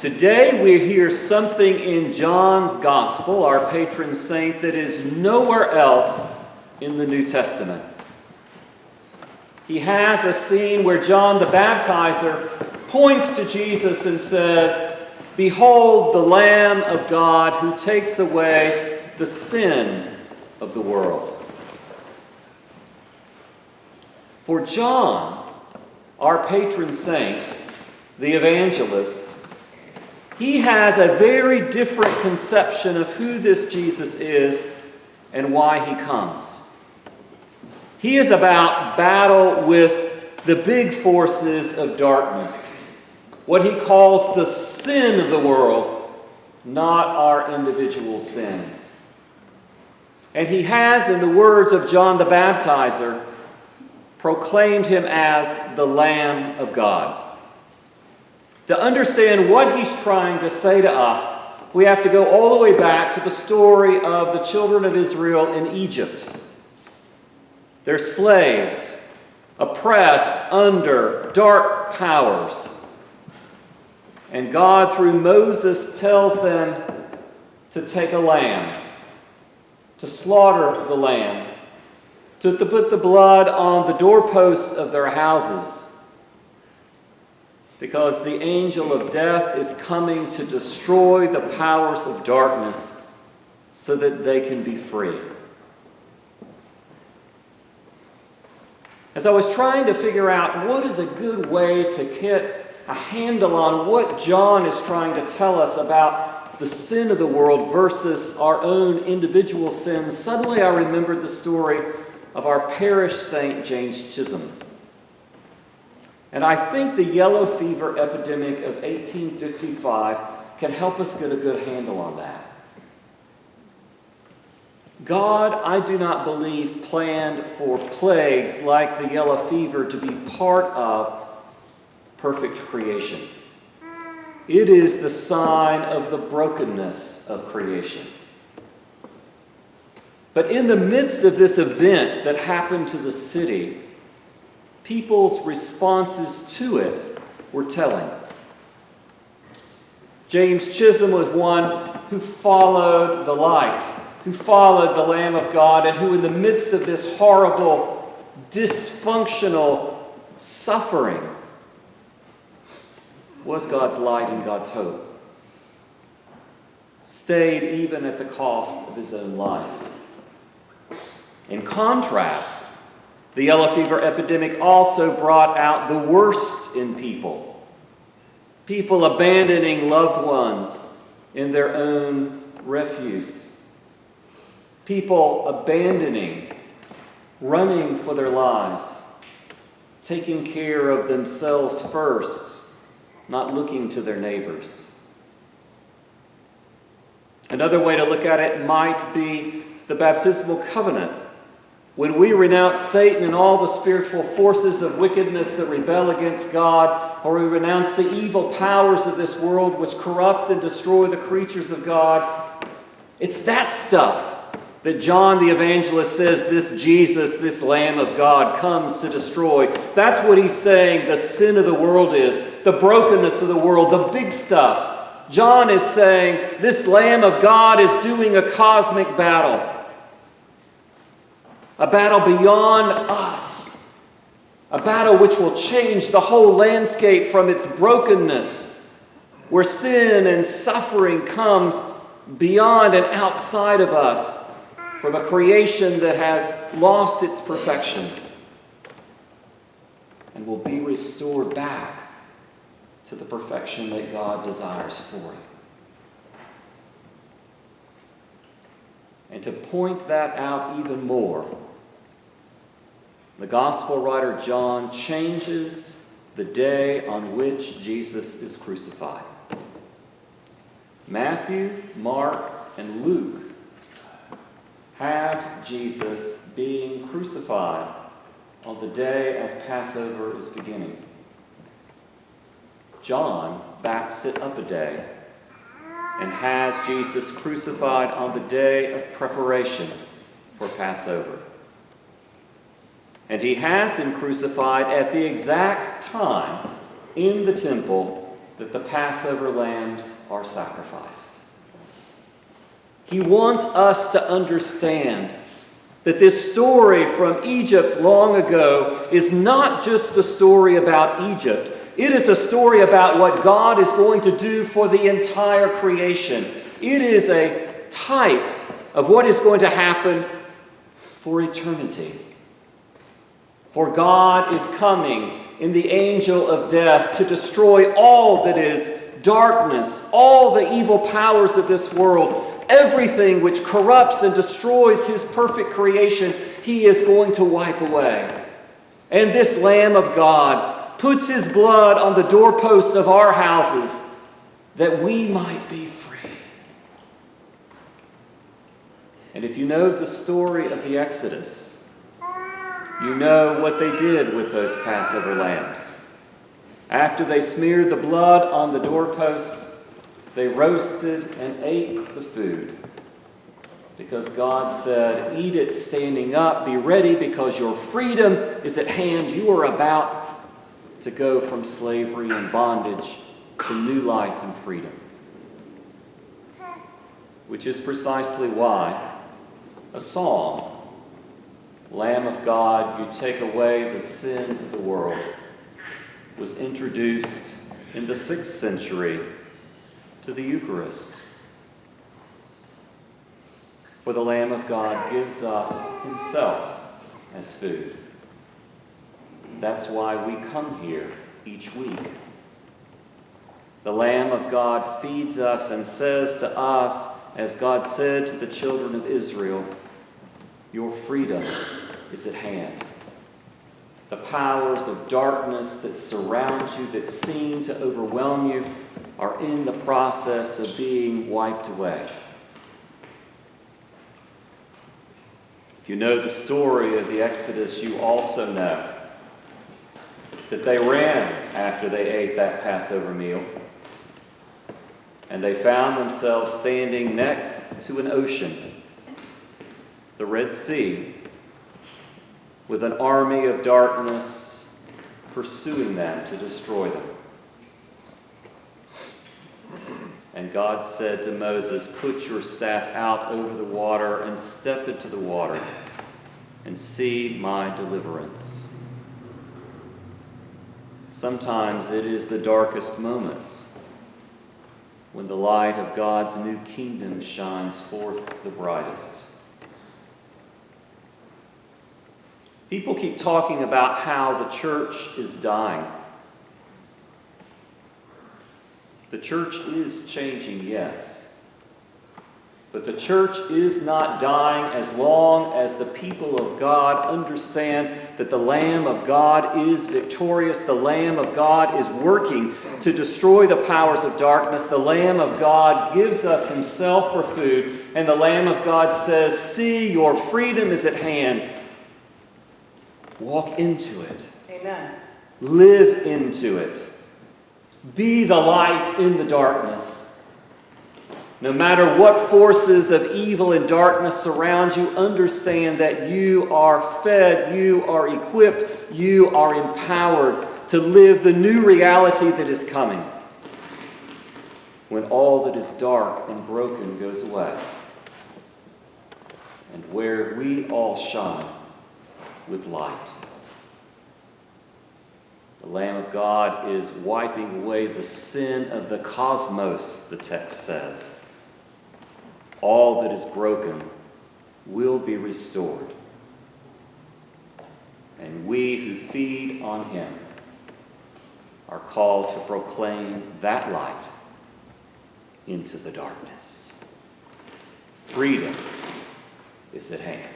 Today we hear something in John's Gospel, our patron saint, that is nowhere else in the New Testament. He has a scene where John the Baptizer points to Jesus and says, "Behold the Lamb of God who takes away the sin of the world." For John, our patron saint, the evangelist, he has a very different conception of who this Jesus is and why he comes. He is about battle with the big forces of darkness, what he calls the sin of the world, not our individual sins. And he has, in the words of John the Baptizer, proclaimed him as the Lamb of God. To understand what he's trying to say to us, we have to go all the way back to the story of the children of Israel in Egypt. They're slaves, oppressed under dark powers. And God, through Moses, tells them to take a lamb, to slaughter the lamb, to put the blood on the doorposts of their houses, because the angel of death is coming to destroy the powers of darkness so that they can be free. As I was trying to figure out what is a good way to get a handle on what John is trying to tell us about the sin of the world versus our own individual sins, suddenly I remembered the story of our parish saint, James Chisholm. And I think the yellow fever epidemic of 1855 can help us get a good handle on that. God, I do not believe, planned for plagues like the yellow fever to be part of perfect creation. It is the sign of the brokenness of creation. But in the midst of this event that happened to the city, people's responses to it were telling. James Chisholm was one who followed the light, who followed the Lamb of God, and who in the midst of this horrible, dysfunctional suffering was God's light and God's hope. Stayed even at the cost of his own life. In contrast, the yellow fever epidemic also brought out the worst in people. People abandoning loved ones in their own refuse. People abandoning, running for their lives, taking care of themselves first, not looking to their neighbors. Another way to look at it might be the baptismal covenant. When we renounce Satan and all the spiritual forces of wickedness that rebel against God, or we renounce the evil powers of this world which corrupt and destroy the creatures of God, it's that stuff that John the Evangelist says this Jesus, this Lamb of God, comes to destroy. That's what he's saying the sin of the world is, the brokenness of the world, the big stuff. John is saying this Lamb of God is doing a cosmic battle. A battle beyond us. A battle which will change the whole landscape from its brokenness, where sin and suffering comes beyond and outside of us, from a creation that has lost its perfection and will be restored back to the perfection that God desires for it. And to point that out even more, the gospel writer John changes the day on which Jesus is crucified. Matthew, Mark, and Luke have Jesus being crucified on the day as Passover is beginning. John backs it up a day and has Jesus crucified on the day of preparation for Passover. And he has him crucified at the exact time in the temple that the Passover lambs are sacrificed. He wants us to understand that this story from Egypt long ago is not just a story about Egypt. It is a story about what God is going to do for the entire creation. It is a type of what is going to happen for eternity. For God is coming in the angel of death to destroy all that is darkness, all the evil powers of this world, everything which corrupts and destroys his perfect creation, he is going to wipe away. And this Lamb of God puts his blood on the doorposts of our houses that we might be free. And if you know the story of the Exodus, you know what they did with those Passover lambs. After they smeared the blood on the doorposts, they roasted and ate the food. Because God said, eat it standing up, be ready because your freedom is at hand. You are about to go from slavery and bondage to new life and freedom. Which is precisely why a song, Lamb of God, you take away the sin of the world, was introduced in the 6th century to the Eucharist. For the Lamb of God gives us himself as food. That's why we come here each week. The Lamb of God feeds us and says to us, as God said to the children of Israel, your freedom is at hand. The powers of darkness that surround you, that seem to overwhelm you, are in the process of being wiped away. If you know the story of the Exodus, you also know that they ran after they ate that Passover meal, and they found themselves standing next to an ocean, the Red Sea, with an army of darkness pursuing them to destroy them. And God said to Moses, put your staff out over the water and step into the water and see my deliverance. Sometimes it is the darkest moments when the light of God's new kingdom shines forth the brightest. People keep talking about how the church is dying. The church is changing, yes. But the church is not dying as long as the people of God understand that the Lamb of God is victorious. The Lamb of God is working to destroy the powers of darkness. The Lamb of God gives us himself for food. And the Lamb of God says, see, your freedom is at hand. Walk into it. Amen. Live into it. Be the light in the darkness. No matter what forces of evil and darkness surround you, understand that you are fed, you are equipped, you are empowered to live the new reality that is coming when all that is dark and broken goes away, and where we all shine with light. The Lamb of God is wiping away the sin of the cosmos, the text says. All that is broken will be restored. And we who feed on him are called to proclaim that light into the darkness. Freedom is at hand.